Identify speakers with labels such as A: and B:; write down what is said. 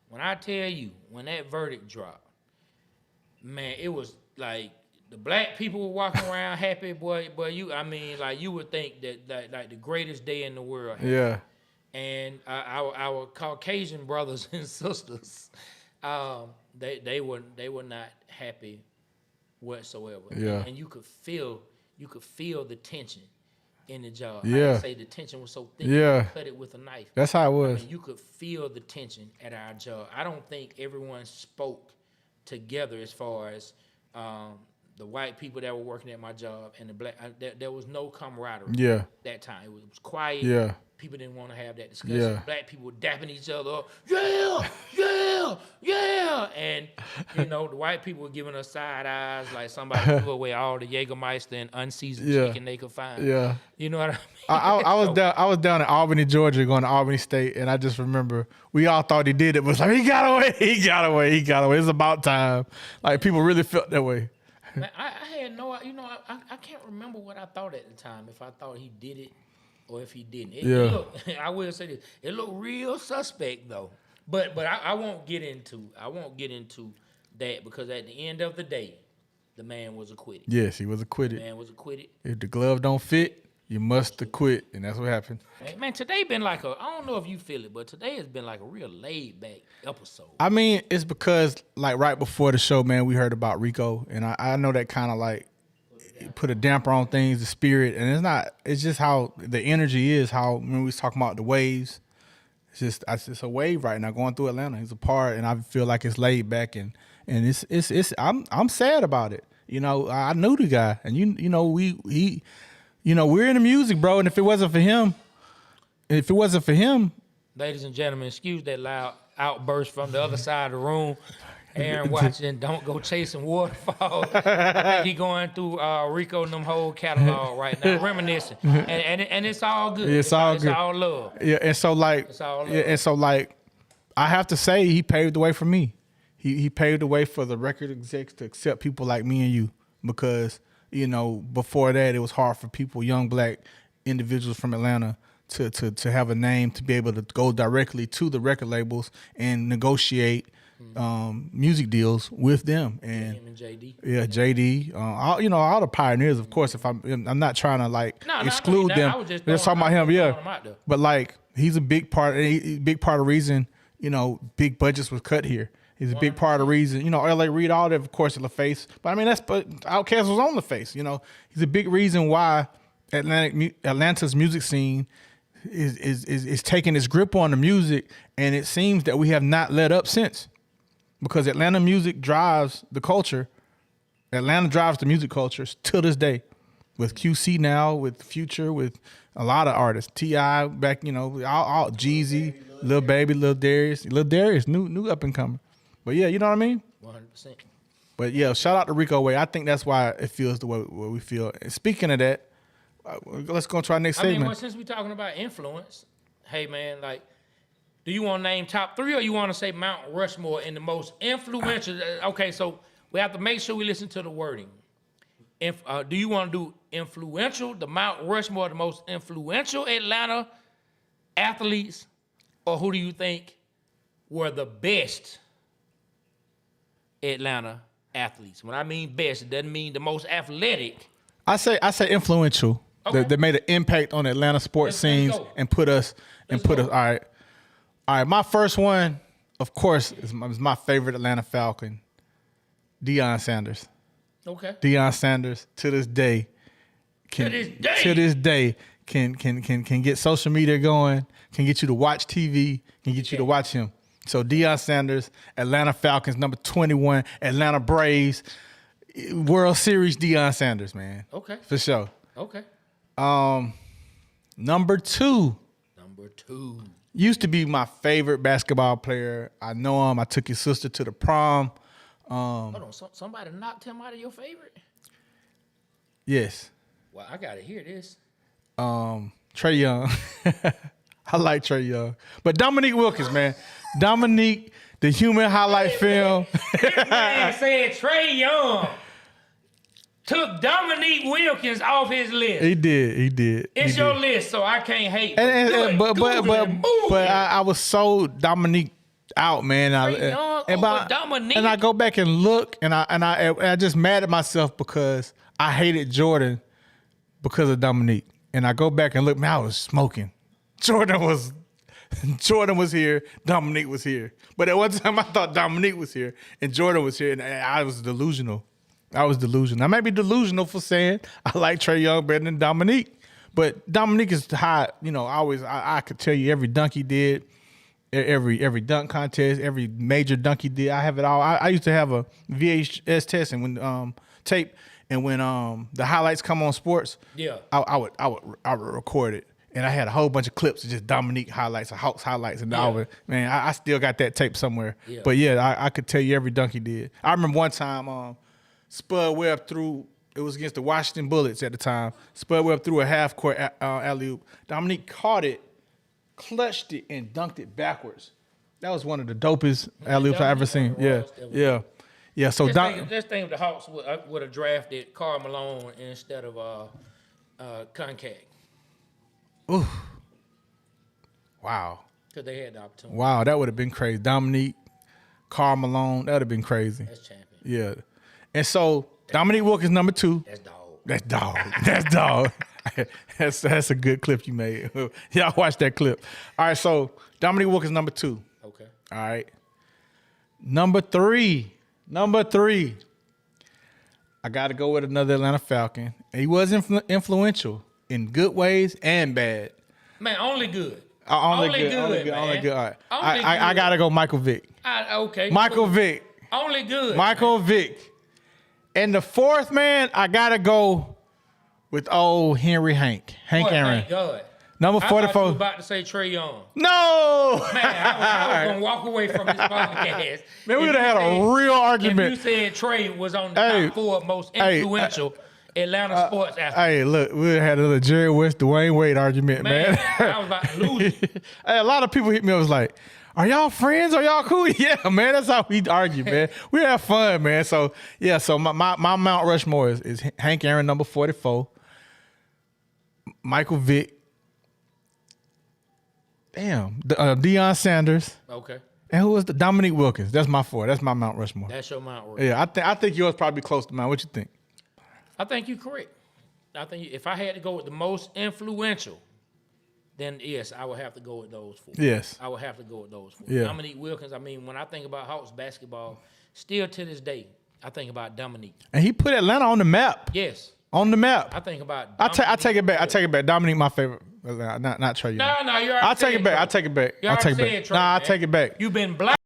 A: when I tell you, when that verdict dropped, man, it was like the black people were walking around happy, boy. You would think that like the greatest day in the world. Happened.
B: Yeah.
A: And our Caucasian brothers and sisters, they were not happy whatsoever.
B: Yeah.
A: And you could feel the tension in the job.
B: Yeah.
A: I say the tension was so thick.
B: Yeah.
A: You could cut it with a knife.
B: That's how it was.
A: I mean, you could feel the tension at our job. I don't think everyone spoke together as far as the white people that were working at my job and the black. There was no camaraderie.
B: Yeah.
A: That time it was quiet.
B: Yeah.
A: People didn't want to have that discussion.
B: Yeah.
A: Black people were dapping each other up. Yeah, yeah, yeah. And, the white people were giving us side eyes like somebody threw away all the Jägermeister and unseasoned chicken they could find.
B: Yeah.
A: You know what I mean?
B: I was down in Albany, Georgia, going to Albany State, and I just remember we all thought he did it, but it's like, he got away. It's about time. Like, people really felt that way.
A: Man, I had no, I can't remember what I thought at the time, if I thought he did it or if he didn't. I will say this. It looked real suspect though. But I won't get into that because at the end of the day, the man was acquitted.
B: Yes, he was acquitted.
A: The man was acquitted.
B: If the glove don't fit, you must acquit, and that's what happened.
A: Man, today been like I don't know if you feel it, but today has been like a real laid back episode.
B: I mean, it's because like right before the show, man, we heard about Rico, and I know that kind of like put a damper on things, the spirit, and it's just how the energy is, how when we was talking about the waves, it's a wave right now going through Atlanta. It's a part, and I feel like it's laid back, and I'm sad about it. I knew the guy, and we're in the music, bro, and if it wasn't for him,
A: ladies and gentlemen, excuse that loud outburst from the other side of the room. Aaron watching Don't Go Chasing Waterfalls. I think he going through Rico and them whole catalog right now, reminiscing. And it's all good.
B: It's all good.
A: It's all love.
B: Yeah, and so like, I have to say he paved the way for me. He paved the way for the record execs to accept people like me and you, because before that it was hard for people, young black individuals from Atlanta, to have a name, to be able to go directly to the record labels and negotiate music deals with them. And
A: him and JD.
B: Yeah, JD. All the pioneers, of course. If I'm not trying to exclude them.
A: I was just
B: talking about him, yeah.
A: Him out there.
B: But like, he's a big part. Big part of the reason big budgets was cut here. He's a big part of the reason. L.A. Reid, all that, of course, LaFace. But I mean, Outkast was on LaFace. He's a big reason why Atlanta's music scene is taking its grip on the music, and it seems that we have not let up since. Because Atlanta music drives the culture. Atlanta drives the music culture to this day. With QC now, with Future, with a lot of artists. T.I. back, all Jeezy, Lil Baby, Lil Darius, new up and coming. But yeah, you know what I mean?
A: 100%.
B: But yeah, shout out to Rico Way. I think that's why it feels the way we feel. And speaking of that, let's go to our next segment.
A: Well, since we're talking about influence, hey man, like, do you want to name top 3 or you want to say Mount Rushmore in the most influential? Okay, so we have to make sure we listen to the wording. Do you want to do influential, the Mount Rushmore, the most influential Atlanta athletes, or who do you think were the best Atlanta athletes? When I mean best, it doesn't mean the most athletic.
B: I say influential. Okay. That made an impact on the Atlanta sports scenes and put us. All right, my first one, of course, is my favorite Atlanta Falcon, Deion Sanders.
A: Okay.
B: Deion Sanders to this day can get social media going, can get you to watch TV, can get you to watch him. So Deion Sanders, Atlanta Falcons, number 21, Atlanta Braves, World Series Deion Sanders, man.
A: Okay.
B: For sure.
A: Okay.
B: Number two. Used to be my favorite basketball player. I know him. I took his sister to the prom.
A: Hold on, somebody knocked him out of your favorite?
B: Yes.
A: Well, I gotta hear this.
B: Trey Young. I like Trey Young. But Dominique Wilkins, man. Dominique, the human highlight film.
A: This man said Trey Young took Dominique Wilkins off his list.
B: He did.
A: It's your list, so I can't hate.
B: But I was so Dominique out, man.
A: Trae Young over Dominique.
B: And I go back and look, and I just mad at myself because I hated Jordan because of Dominique. And I go back and look, man, I was smoking. Jordan was here, Dominique was here. But at one time I thought Dominique was here and Jordan was here, and I was delusional. I may be delusional for saying I like Trae Young better than Dominique. But Dominique is high, I could tell you every dunk he did, every dunk contest, every major dunk he did. I have it all. I used to have a VHS test and when tape, and when the highlights come on sports, I would record it. And I had a whole bunch of clips of just Dominique highlights, or Hawks highlights, and I still got that tape somewhere. Yeah. But I could tell you every dunk he did. I remember one time Spud Webb threw. It was against the Washington Bullets at the time. Spud Webb threw a half-court alley-oop. Dominique caught it, clutched it, and dunked it backwards. That was one of the dopest alley-oops I ever seen. Yeah. So
A: just think if the Hawks would have drafted Karl Malone instead of Concag.
B: Ooh. Wow.
A: Because they had the opportunity.
B: Wow, that would have been crazy. Dominique, Karl Malone, that would have been crazy.
A: That's champion.
B: Yeah. And so Dominique Wilkins, number 2.
A: That's dog.
B: That's dog. That's a good clip you made. Y'all watch that clip. All right, so Dominique Wilkins, number 2.
A: Okay.
B: All right. Number 3. I got to go with another Atlanta Falcon. He was influential in good ways and bad.
A: Man, only good.
B: Only good. All right. I got to go Michael Vick.
A: Okay.
B: Michael Vick.
A: Only good.
B: Michael Vick. And the 4th man, I got to go with old Henry Hank Aaron.
A: Thank God.
B: Number 44.
A: I thought you were about to say Trae Young.
B: No!
A: Man, I was going to walk away from this podcast.
B: Man, we would have had a real argument.
A: If you said Trae was on the top 4 most influential Atlanta sports athletes.
B: Hey, look, we would have had another Jerry West, Dwayne Wade argument, man.
A: I was about to lose it.
B: Hey, a lot of people hit me. I was like, are y'all friends? Are y'all cool? Yeah, man, that's how we argue, man. We have fun, man. So, my Mount Rushmore is Hank Aaron, number 44. Michael Vick. Damn. Deion Sanders.
A: Okay.
B: And who was the Dominique Wilkins? That's my 4. That's my Mount Rushmore.
A: That's your Mount Rushmore.
B: Yeah, I think yours probably close to mine. What you think?
A: I think you're correct. I think if I had to go with the most influential, then yes, I would have to go with those 4.
B: Yes.
A: I would have to go with those 4.
B: Yeah.
A: Dominique Wilkins, when I think about Hawks basketball, still to this day, I think about Dominique.
B: And he put Atlanta on the map.
A: Yes.
B: On the map.
A: I think about
B: Dominique. I take it back. I take it back. Dominique, my favorite. Not Trae Young.
A: No, you already
B: I take it back. I take it back.
A: You
B: I take
A: already
B: it back.
A: said Trae,
B: Nah, I
A: man.
B: take it back.
A: You've been black.